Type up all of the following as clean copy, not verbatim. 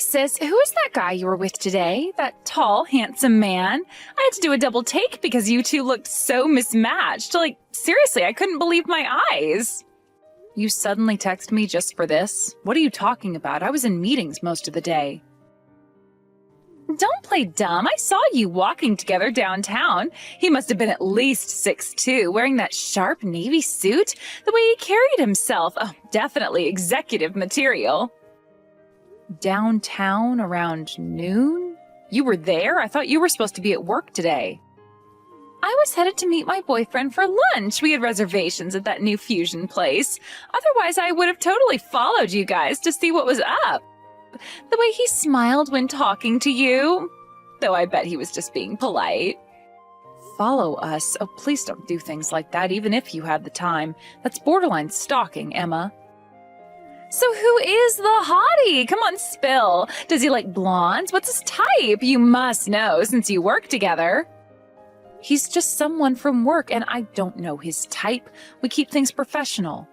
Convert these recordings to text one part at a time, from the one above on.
sis, who is that guy you were with today? That tall, handsome man? I had to do a double take because you two looked so mismatched. Like, seriously, I couldn't believe my eyes. You suddenly text me just for this? What are you talking about? I was in meetings most of the day. Don't play dumb. I saw you walking together downtown. He must have been at least 6'2", wearing that sharp navy suit. The way he carried himself. Oh, definitely executive material. Downtown around noon? You were there? I thought you were supposed to be at work today. I was headed to meet my boyfriend for lunch. We had reservations at that new fusion place. Otherwise, I would have totally followed you guys to see what was up. The way he smiled when talking to you. Though I bet he was just being polite. Follow us? Oh, please don't do things like that, even if you had the time. That's borderline stalking, Emma. So who is the hottie? Come on, spill. Does he like blondes? What's his type? You must know, since you work together. He's just someone from work, and I don't know his type. We keep things professional.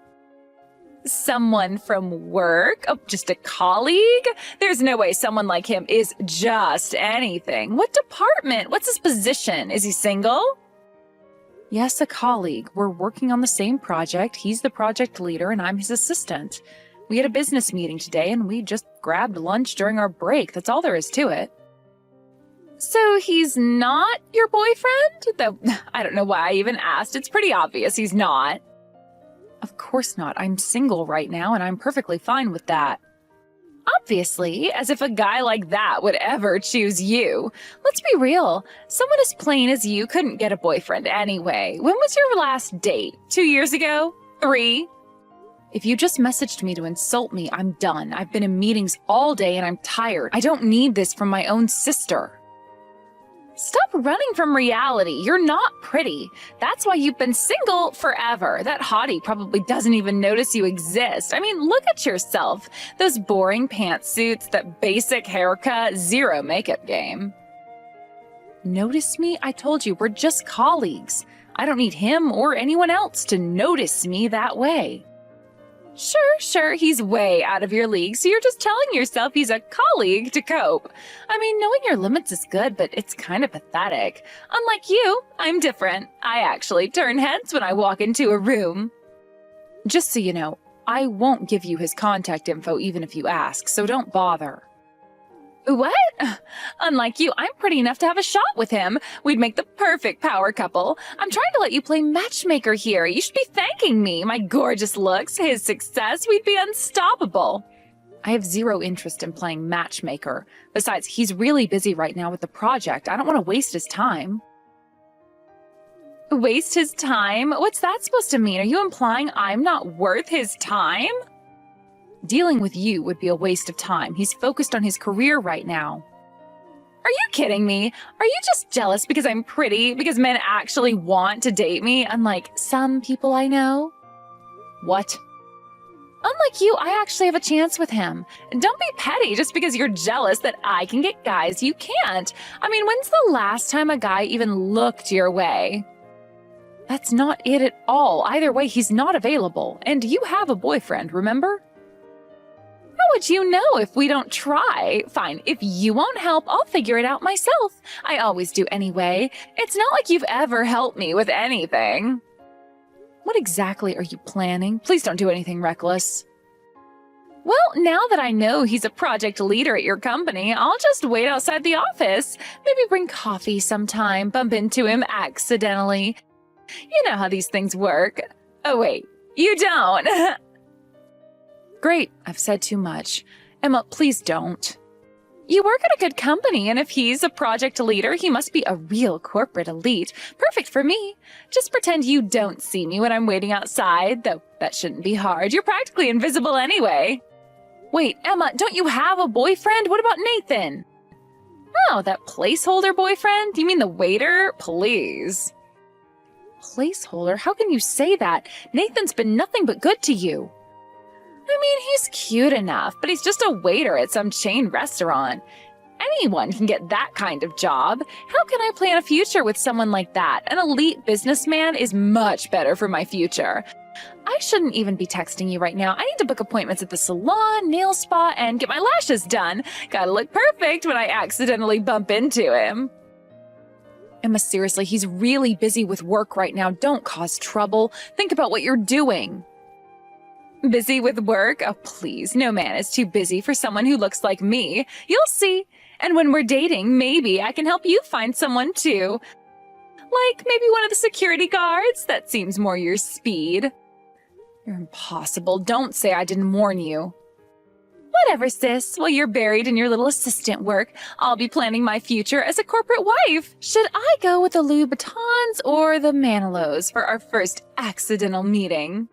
Someone from work? Oh, just a colleague? There's no way someone like him is just anything. What department? What's his position? Is he single? Yes, a colleague. We're working on the same project. He's the project leader, and I'm his assistant. We had a business meeting today, and we just grabbed lunch during our break. That's all there is to it. So he's not your boyfriend? Though I don't know why I even asked. It's pretty obvious he's not. Of course not. I'm single right now, and I'm perfectly fine with that. Obviously, as if a guy like that would ever choose you. Let's be real. Someone as plain as you couldn't get a boyfriend anyway. When was your last date? 2 years ago? 3? If you just messaged me to insult me, I'm done. I've been in meetings all day, and I'm tired. I don't need this from my own sister. Stop running from reality. You're not pretty. That's why you've been single forever. That hottie probably doesn't even notice you exist. I mean, look at yourself. Those boring pantsuits, that basic haircut, zero makeup game. Notice me? I told you, we're just colleagues. I don't need him or anyone else to notice me that way. Sure, he's way out of your league, so you're just telling yourself he's a colleague to cope. I mean, knowing your limits is good, but it's kind of pathetic. Unlike you, I'm different. I actually turn heads when I walk into a room. Just so you know, I won't give you his contact info even if you ask, so don't bother. What? Unlike you, I'm pretty enough to have a shot with him. We'd make the perfect power couple. I'm trying to let you play matchmaker here. You should be thanking me. My gorgeous looks, his success, we'd be unstoppable. I have zero interest in playing matchmaker. Besides, he's really busy right now with the project. I don't want to waste his time. Waste his time? What's that supposed to mean? Are you implying I'm not worth his time? Dealing with you would be a waste of time. He's focused on his career right now. Are you kidding me? Are you just jealous because I'm pretty? Because men actually want to date me, unlike some people I know? What? Unlike you, I actually have a chance with him. Don't be petty just because you're jealous that I can get guys you can't. I mean, when's the last time a guy even looked your way? That's not it at all. Either way, he's not available. And you have a boyfriend, remember? How would you know if we don't try? Fine, if you won't help, I'll figure it out myself. I always do anyway. It's not like you've ever helped me with anything. What exactly are you planning? Please don't do anything reckless. Well, now that I know he's a project leader at your company, I'll just wait outside the office. Maybe bring coffee sometime, bump into him accidentally. You know how these things work. Oh wait, you don't. Great, I've said too much. Emma, please don't. You work at a good company, and if he's a project leader, he must be a real corporate elite. Perfect for me. Just pretend you don't see me when I'm waiting outside, though that shouldn't be hard. You're practically invisible anyway. Wait, Emma, don't you have a boyfriend? What about Nathan? Oh, that placeholder boyfriend? You mean the waiter? Please. Placeholder? How can you say that? Nathan's been nothing but good to you. I mean, he's cute enough, but he's just a waiter at some chain restaurant. Anyone can get that kind of job. How can I plan a future with someone like that? An elite businessman is much better for my future. I shouldn't even be texting you right now. I need to book appointments at the salon, nail spa, and get my lashes done. Gotta look perfect when I accidentally bump into him. Emma, seriously, he's really busy with work right now. Don't cause trouble. Think about what you're doing. Busy with work? Oh, please. No man is too busy for someone who looks like me. You'll see. And when we're dating, maybe I can help you find someone too. Like maybe one of the security guards? That seems more your speed. You're impossible. Don't say I didn't warn you. Whatever, sis. While you're buried in your little assistant work, I'll be planning my future as a corporate wife. Should I go with the Louboutins or the Manilows for our first accidental meeting?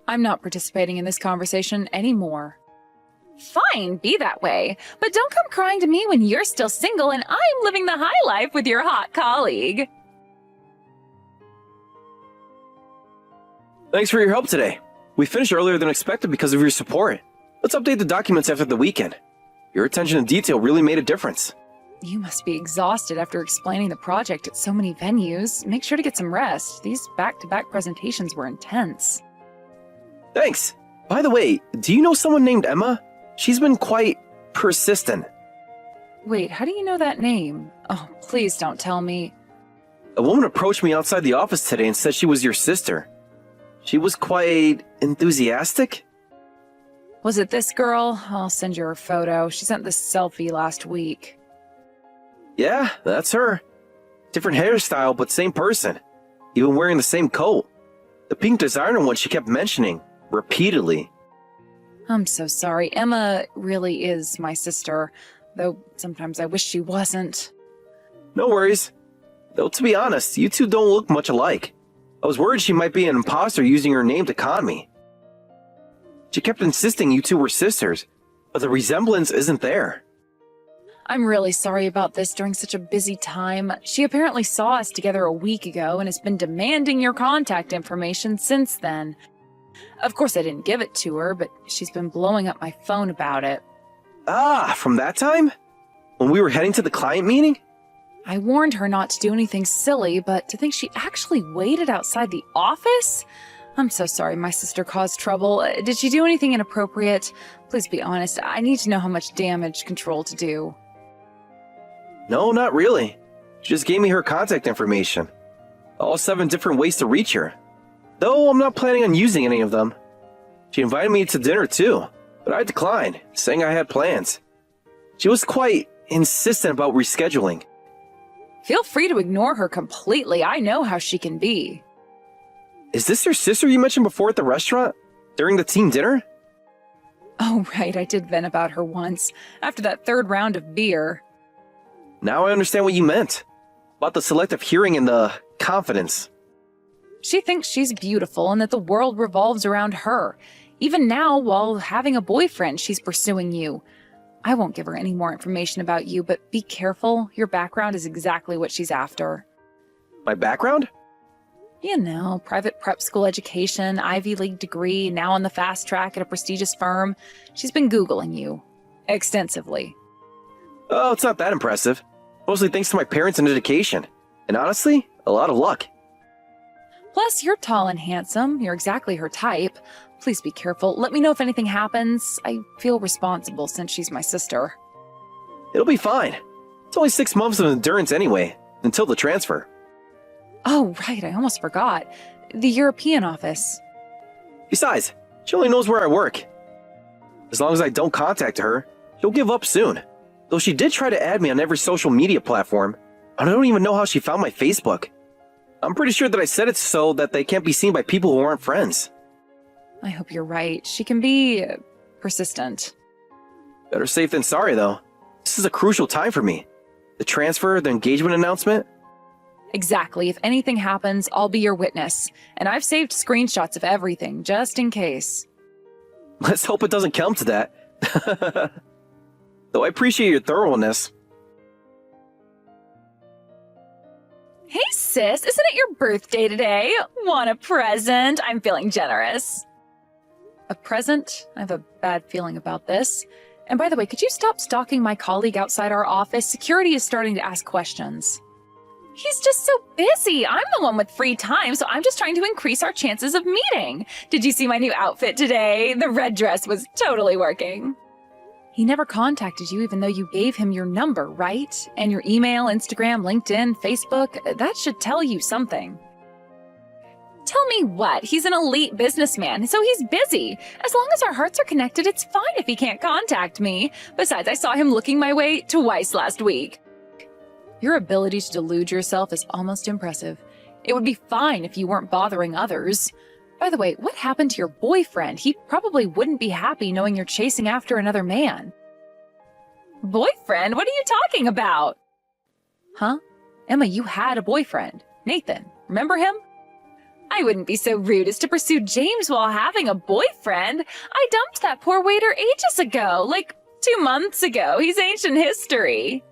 I'm not participating in this conversation anymore. Fine, be that way. But don't come crying to me when you're still single and I'm living the high life with your hot colleague. Thanks for your help today. We finished earlier than expected because of your support. Let's update the documents after the weekend. Your attention to detail really made a difference. You must be exhausted after explaining the project at so many venues. Make sure to get some rest. These back-to-back presentations were intense. Thanks. By the way, do you know someone named Emma? She's been quite persistent. Wait, how do you know that name? Oh, please don't tell me. A woman approached me outside the office today and said she was your sister. She was quite enthusiastic. Was it this girl? I'll send you her photo. She sent this selfie last week. Yeah, that's her. Different hairstyle, but same person. Even wearing the same coat. The pink designer one she kept mentioning, repeatedly. I'm so sorry. Emma really is my sister, though sometimes I wish she wasn't. No worries. Though to be honest, you two don't look much alike. I was worried she might be an imposter using her name to con me. She kept insisting you two were sisters, but the resemblance isn't there. I'm really sorry about this during such a busy time. She apparently saw us together a week ago and has been demanding your contact information since then. Of course, I didn't give it to her, but she's been blowing up my phone about it. Ah, from that time? When we were heading to the client meeting? I warned her not to do anything silly, but to think she actually waited outside the office? I'm so sorry my sister caused trouble. Did she do anything inappropriate? Please be honest. I need to know how much damage control to do. No, not really. She just gave me her contact information. All 7 different ways to reach her. Though I'm not planning on using any of them. She invited me to dinner too, but I declined, saying I had plans. She was quite insistent about rescheduling. Feel free to ignore her completely. I know how she can be. Is this your sister you mentioned before at the restaurant? During the team dinner? Oh, right. I did vent about her once, after that 3rd round of beer. Now I understand what you meant. About the selective hearing and the confidence. She thinks she's beautiful and that the world revolves around her. Even now, while having a boyfriend, she's pursuing you. I won't give her any more information about you, but be careful. Your background is exactly what she's after. My background? You know, private prep school education, Ivy League degree, now on the fast track at a prestigious firm. She's been Googling you. Extensively. Oh, it's not that impressive. Mostly thanks to my parents and education. And honestly, a lot of luck. Plus, you're tall and handsome. You're exactly her type. Please be careful. Let me know if anything happens. I feel responsible since she's my sister. It'll be fine. It's only 6 months of endurance anyway, until the transfer. Oh, right. I almost forgot. The European office. Besides, she only knows where I work. As long as I don't contact her, she'll give up soon. Though she did try to add me on every social media platform. I don't even know how she found my Facebook. I'm pretty sure that I set it so that they can't be seen by people who aren't friends. I hope you're right. She can be persistent. Better safe than sorry, though. This is a crucial time for me. The transfer, the engagement announcement. Exactly. If anything happens, I'll be your witness. And I've saved screenshots of everything, just in case. Let's hope it doesn't come to that. Though I appreciate your thoroughness. Hey sis, isn't it your birthday today? Want a present? I'm feeling generous. A present? I have a bad feeling about this. And by the way, could you stop stalking my colleague outside our office? Security is starting to ask questions. He's just so busy. I'm the one with free time, so I'm just trying to increase our chances of meeting. Did you see my new outfit today? The red dress was totally working. He never contacted you even though you gave him your number, right? And your email, Instagram, LinkedIn, Facebook, that should tell you something. Tell me what? He's an elite businessman, so he's busy. As long as our hearts are connected, it's fine if he can't contact me. Besides, I saw him looking my way twice last week. Your ability to delude yourself is almost impressive. It would be fine if you weren't bothering others. By the way, what happened to your boyfriend? He probably wouldn't be happy knowing you're chasing after another man. Boyfriend? What are you talking about? Huh? Emma, you had a boyfriend. Nathan. Remember him? I wouldn't be so rude as to pursue James while having a boyfriend. I dumped that poor waiter ages ago, like 2 months ago. He's ancient history.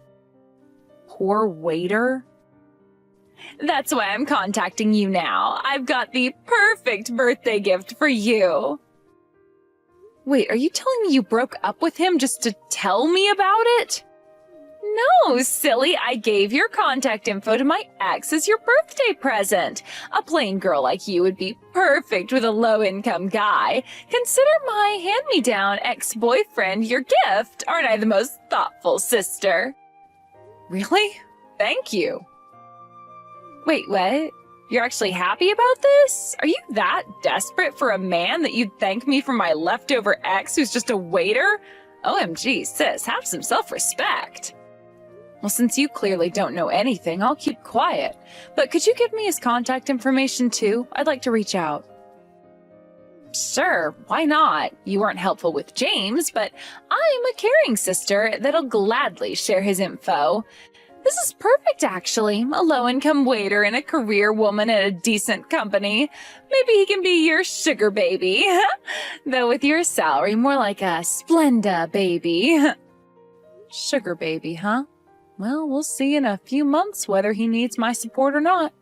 Poor waiter? That's why I'm contacting you now. I've got the perfect birthday gift for you. Wait, are you telling me you broke up with him just to tell me about it? No, silly. I gave your contact info to my ex as your birthday present. A plain girl like you would be perfect with a low-income guy. Consider my hand-me-down ex-boyfriend your gift. Aren't I the most thoughtful sister? Really? Thank you. Wait, what? You're actually happy about this? Are you that desperate for a man that you'd thank me for my leftover ex who's just a waiter? OMG, sis, have some self-respect. Well, since you clearly don't know anything, I'll keep quiet. But could you give me his contact information too? I'd like to reach out. Sure, why not? You weren't helpful with James, but I'm a caring sister that'll gladly share his info. This is perfect, actually. A low-income waiter and a career woman at a decent company. Maybe he can be your sugar baby. Though with your salary, more like a Splenda baby. Sugar baby, huh? Well, we'll see in a few months whether he needs my support or not.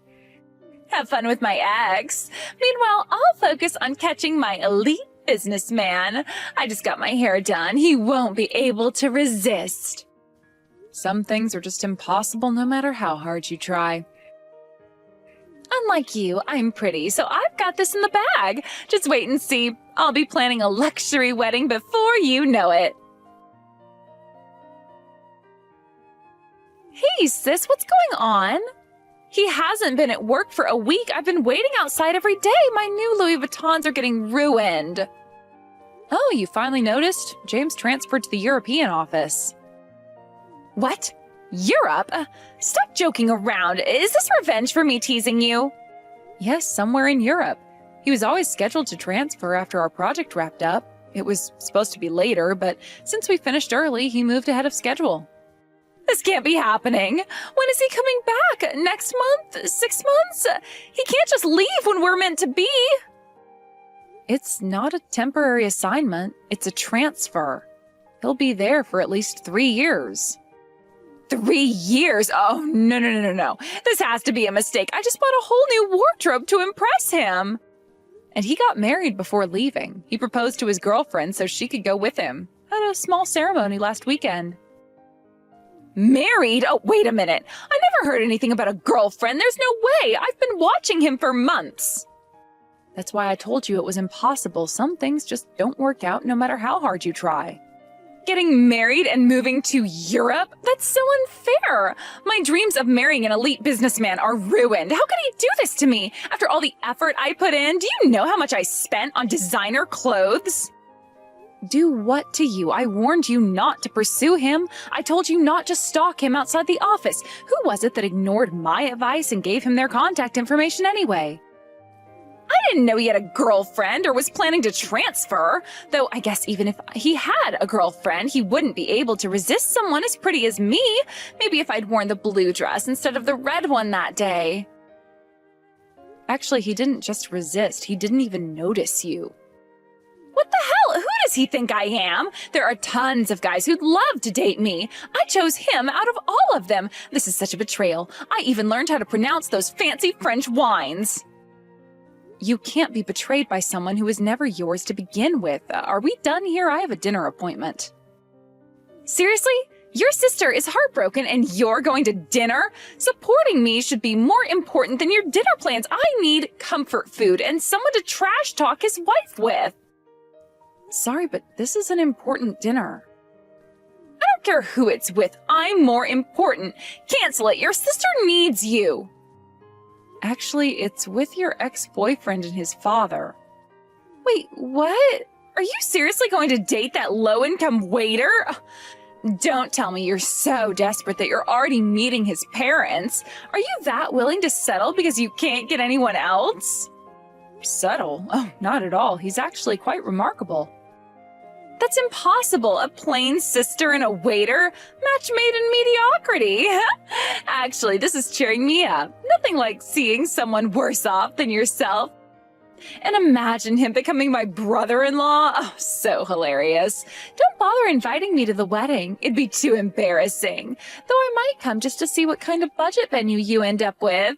Have fun with my ex. Meanwhile, I'll focus on catching my elite businessman. I just got my hair done. He won't be able to resist. Some things are just impossible no matter how hard you try. Unlike you, I'm pretty, so I've got this in the bag. Just wait and see. I'll be planning a luxury wedding before you know it. Hey, sis, what's going on? He hasn't been at work for a week. I've been waiting outside every day. My new Louis Vuittons are getting ruined. Oh, you finally noticed? James transferred to the European office. What? Europe? Stop joking around. Is this revenge for me teasing you? Yes, somewhere in Europe. He was always scheduled to transfer after our project wrapped up. It was supposed to be later, but since we finished early, he moved ahead of schedule. This can't be happening. When is he coming back? Next month? 6 months? He can't just leave when we're meant to be. It's not a temporary assignment. It's a transfer. He'll be there for at least 3 years. 3 years? Oh, no. This has to be a mistake. I just bought a whole new wardrobe to impress him. And he got married before leaving. He proposed to his girlfriend so she could go with him. Had a small ceremony last weekend. Married? Oh, wait a minute. I never heard anything about a girlfriend. There's no way. I've been watching him for months. That's why I told you it was impossible. Some things just don't work out no matter how hard you try. Getting married and moving to Europe? That's so unfair. My dreams of marrying an elite businessman are ruined. How could he do this to me? After all the effort I put in, do you know how much I spent on designer clothes? Do what to you? I warned you not to pursue him. I told you not to stalk him outside the office. Who was it that ignored my advice and gave him their contact information anyway? I didn't know he had a girlfriend or was planning to transfer. Though I guess even if he had a girlfriend, he wouldn't be able to resist someone as pretty as me. Maybe if I'd worn the blue dress instead of the red one that day. Actually, he didn't just resist. He didn't even notice you. What the hell? Who does he think I am? There are tons of guys who'd love to date me. I chose him out of all of them. This is such a betrayal. I even learned how to pronounce those fancy French wines. You can't be betrayed by someone who was never yours to begin with. Are we done here? I have a dinner appointment. Seriously? Your sister is heartbroken and you're going to dinner? Supporting me should be more important than your dinner plans. I need comfort food and someone to trash talk his wife with. Sorry, but this is an important dinner. I don't care who it's with. I'm more important. Cancel it. Your sister needs you. Actually, it's with your ex-boyfriend and his father. Wait, what? Are you seriously going to date that low-income waiter? Don't tell me you're so desperate that you're already meeting his parents. Are you that willing to settle because you can't get anyone else? Settle? Oh, not at all. He's actually quite remarkable. That's impossible. A plain sister and a waiter? Match made in mediocrity. Actually, this is cheering me up. Nothing like seeing someone worse off than yourself. And imagine him becoming my brother-in-law. Oh, so hilarious. Don't bother inviting me to the wedding. It'd be too embarrassing. Though I might come just to see what kind of budget venue you end up with.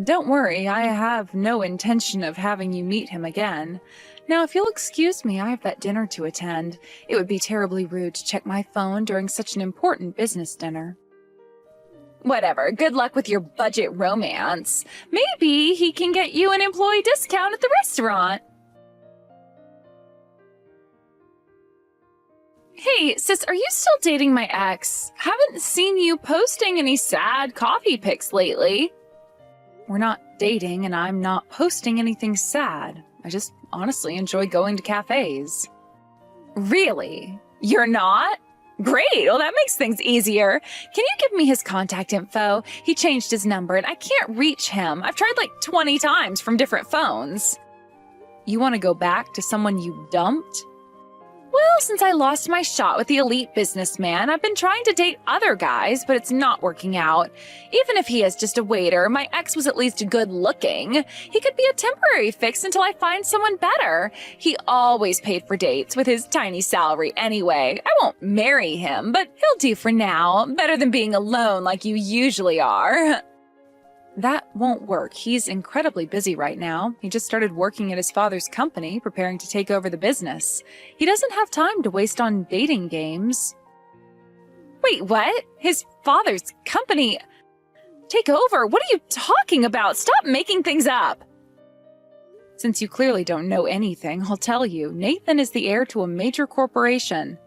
Don't worry, I have no intention of having you meet him again. Now, if you'll excuse me, I have that dinner to attend. It would be terribly rude to check my phone during such an important business dinner. Whatever, good luck with your budget romance. Maybe he can get you an employee discount at the restaurant. Hey, sis, are you still dating my ex? Haven't seen you posting any sad coffee pics lately. We're not dating, and I'm not posting anything sad. I just honestly enjoy going to cafes. Really? You're not? Great, well that makes things easier. Can you give me his contact info? He changed his number and I can't reach him. I've tried like 20 times from different phones. You want to go back to someone you dumped? Well, since I lost my shot with the elite businessman, I've been trying to date other guys, but it's not working out. Even if he is just a waiter, my ex was at least good looking. He could be a temporary fix until I find someone better. He always paid for dates with his tiny salary anyway. I won't marry him, but he'll do for now. Better than being alone like you usually are. That won't work. He's incredibly busy right now. He just started working at his father's company, preparing to take over the business. He doesn't have time to waste on dating games. Wait, what? His father's company? Take over? What are you talking about? Stop making things up! Since you clearly don't know anything, I'll tell you. Nathan is the heir to a major corporation.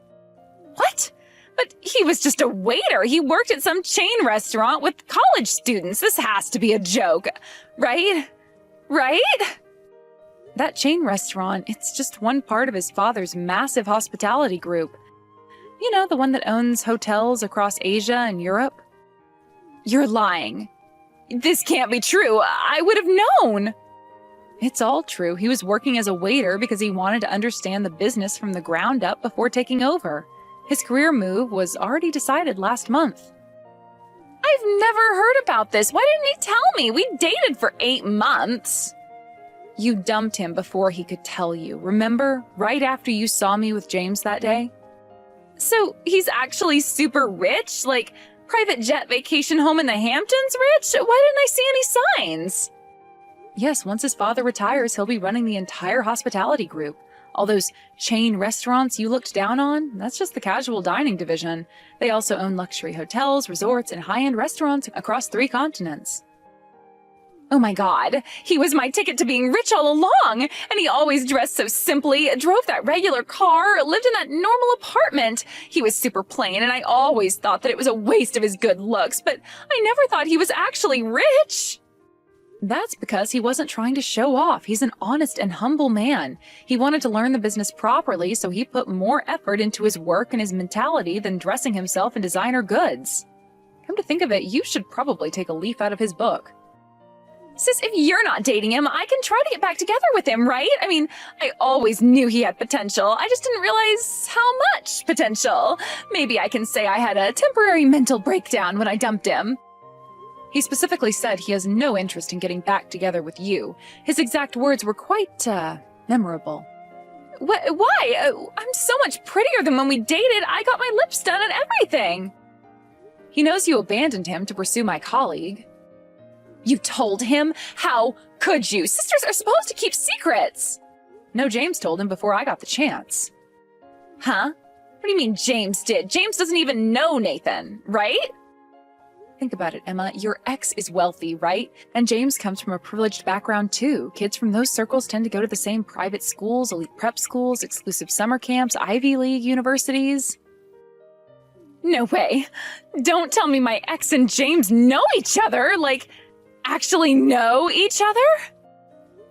What? But he was just a waiter. He worked at some chain restaurant with college students. This has to be a joke, right? Right? That chain restaurant, it's just one part of his father's massive hospitality group. You know, the one that owns hotels across Asia and Europe? You're lying. This can't be true. I would have known. It's all true. He was working as a waiter because he wanted to understand the business from the ground up before taking over. His career move was already decided last month. I've never heard about this. Why didn't he tell me? We dated for 8 months. You dumped him before he could tell you. Remember? Right after you saw me with James that day? So he's actually super rich? Like private jet vacation home in the Hamptons rich? Why didn't I see any signs? Yes, once his father retires, he'll be running the entire hospitality group. All those chain restaurants you looked down on, that's just the casual dining division. They also own luxury hotels, resorts, and high-end restaurants across 3 continents. Oh my god, he was my ticket to being rich all along! And he always dressed so simply, drove that regular car, lived in that normal apartment. He was super plain, and I always thought that it was a waste of his good looks, but I never thought he was actually rich! That's because he wasn't trying to show off. He's an honest and humble man. He wanted to learn the business properly, so he put more effort into his work and his mentality than dressing himself in designer goods. Come to think of it, you should probably take a leaf out of his book. Sis, if you're not dating him, I can try to get back together with him, right? I mean, I always knew he had potential. I just didn't realize how much potential. Maybe I can say I had a temporary mental breakdown when I dumped him. He specifically said he has no interest in getting back together with you. His exact words were quite, memorable. Why? I'm so much prettier than when we dated. I got my lips done and everything. He knows you abandoned him to pursue my colleague. You told him? How could you? Sisters are supposed to keep secrets. No, James told him before I got the chance. Huh? What do you mean James did? James doesn't even know Nathan, right? Think about it, Emma. Your ex is wealthy, right? And James comes from a privileged background too. Kids from those circles tend to go to the same private schools, elite prep schools, exclusive summer camps, Ivy League universities. No way. Don't tell me my ex and James know each other, like, actually know each other?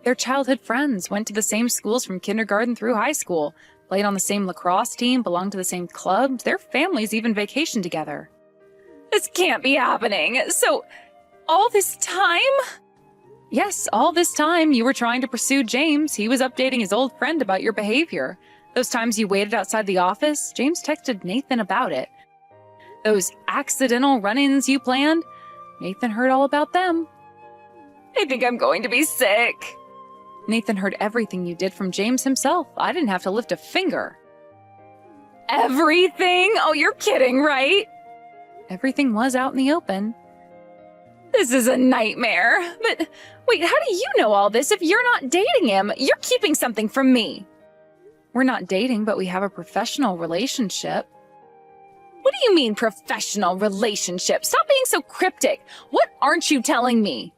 They're childhood friends, went to the same schools from kindergarten through high school, played on the same lacrosse team, belonged to the same club. Their families even vacation together. This can't be happening. So, all this time? Yes, all this time you were trying to pursue James. He was updating his old friend about your behavior. Those times you waited outside the office, James texted Nathan about it. Those accidental run-ins you planned, Nathan heard all about them. I think I'm going to be sick. Nathan heard everything you did from James himself. I didn't have to lift a finger. Everything? Oh, you're kidding, right? Everything was out in the open. This is a nightmare. But wait, how do you know all this if you're not dating him? You're keeping something from me. We're not dating, but we have a professional relationship. What do you mean, professional relationship? Stop being so cryptic. What aren't you telling me?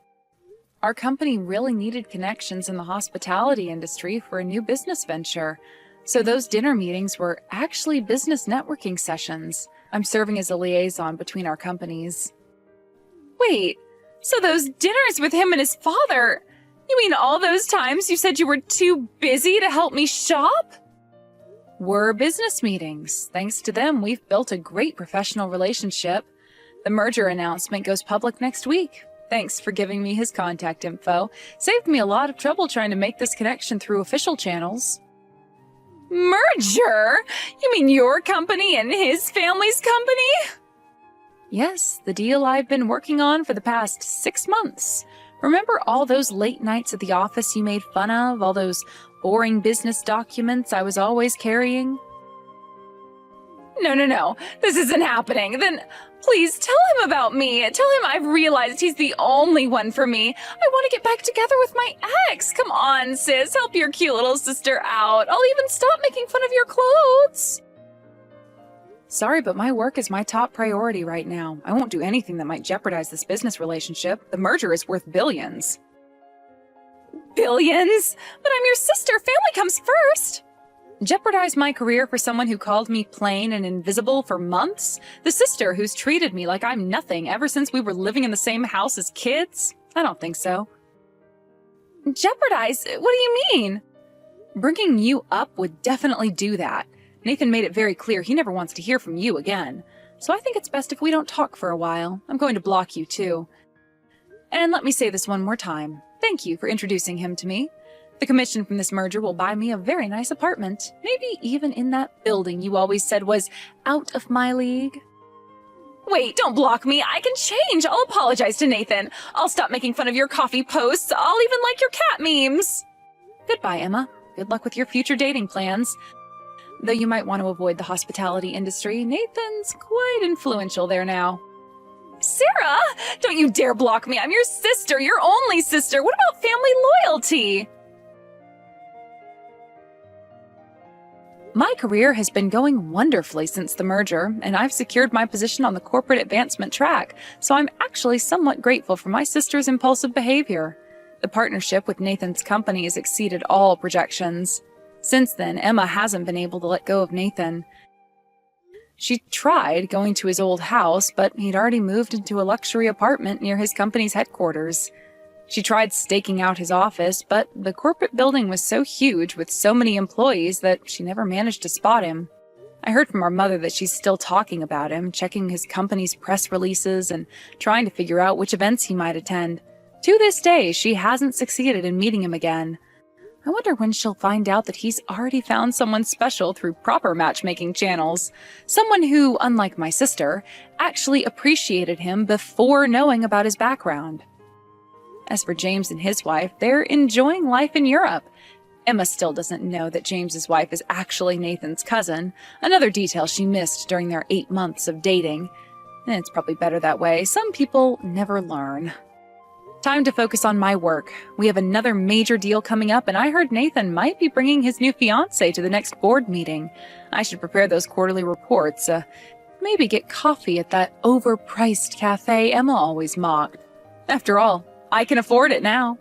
Our company really needed connections in the hospitality industry for a new business venture. So those dinner meetings were actually business networking sessions. I'm serving as a liaison between our companies. Wait, so those dinners with him and his father, you mean all those times you said you were too busy to help me shop? Were business meetings. Thanks to them, we've built a great professional relationship. The merger announcement goes public next week. Thanks for giving me his contact info. Saved me a lot of trouble trying to make this connection through official channels. Merger? You mean your company and his family's company? Yes, the deal I've been working on for the past 6 months. Remember all those late nights at the office you made fun of? All those boring business documents I was always carrying? No. This isn't happening. Then please tell him about me. Tell him I've realized he's the only one for me. I want to get back together with my ex. Come on, sis. Help your cute little sister out. I'll even stop making fun of your clothes. Sorry, but my work is my top priority right now. I won't do anything that might jeopardize this business relationship. The merger is worth billions. Billions? But I'm your sister. Family comes first. Jeopardize my career for someone who called me plain and invisible for months? The sister who's treated me like I'm nothing ever since we were living in the same house as kids? I don't think so. Jeopardize? What do you mean? Bringing you up would definitely do that. Nathan made it very clear he never wants to hear from you again. So I think it's best if we don't talk for a while. I'm going to block you too. And let me say this one more time. Thank you for introducing him to me. The commission from this merger will buy me a very nice apartment, maybe even in that building you always said was out of my league. Wait, don't block me. I can change. I'll apologize to Nathan. I'll stop making fun of your coffee posts. I'll even like your cat memes. Goodbye, Emma. Good luck with your future dating plans. Though you might want to avoid the hospitality industry, Nathan's quite influential there now. Sarah, don't you dare block me. I'm your sister, your only sister. What about family loyalty? My career has been going wonderfully since the merger, and I've secured my position on the corporate advancement track, so I'm actually somewhat grateful for my sister's impulsive behavior. The partnership with Nathan's company has exceeded all projections. Since then, Emma hasn't been able to let go of Nathan. She tried going to his old house, but he'd already moved into a luxury apartment near his company's headquarters. She tried staking out his office, but the corporate building was so huge with so many employees that she never managed to spot him. I heard from our mother that she's still talking about him, checking his company's press releases and trying to figure out which events he might attend. To this day, she hasn't succeeded in meeting him again. I wonder when she'll find out that he's already found someone special through proper matchmaking channels. Someone who, unlike my sister, actually appreciated him before knowing about his background. As for James and his wife, they're enjoying life in Europe. Emma still doesn't know that James's wife is actually Nathan's cousin, another detail she missed during their 8 months of dating. It's probably better that way. Some people never learn. Time to focus on my work. We have another major deal coming up, and I heard Nathan might be bringing his new fiancée to the next board meeting. I should prepare those quarterly reports. Maybe get coffee at that overpriced cafe Emma always mocked. After all, I can afford it now.